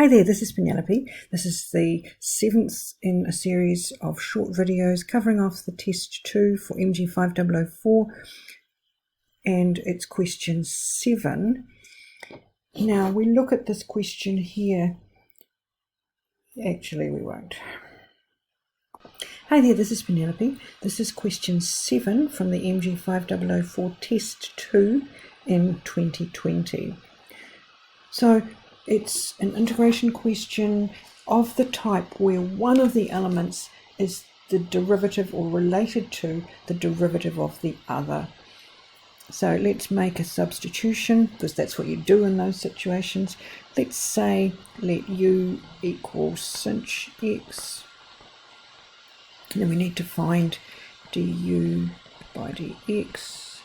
Hi there, this is Penelope. This is the 7th in a series of short videos covering off the test 2 for MG5004, and it's question 7. Now we look at this question here. Actually, we won't. Hi there, this is Penelope. This is question 7 from the MG5004 test 2 in 2020. So it's an integration question of the type where one of the elements is the derivative or related to the derivative of the other. So let's make a substitution, because that's what you do in those situations. Let's say let u equal sinh x. And then we need to find du by dx,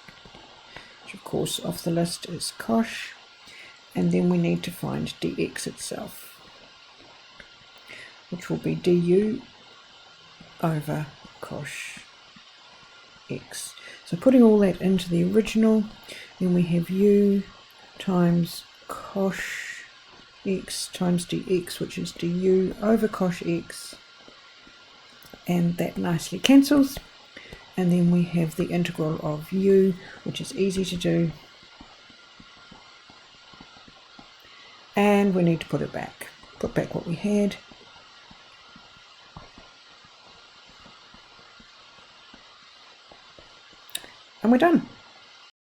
which of course off the list is cosh. And then we need to find dx itself, which will be du over cosh x. So putting all that into the original, then we have u times cosh x times dx, which is du over cosh x, and that nicely cancels. And then we have the integral of u, which is easy to do, and we need to put back what we had. And we're done.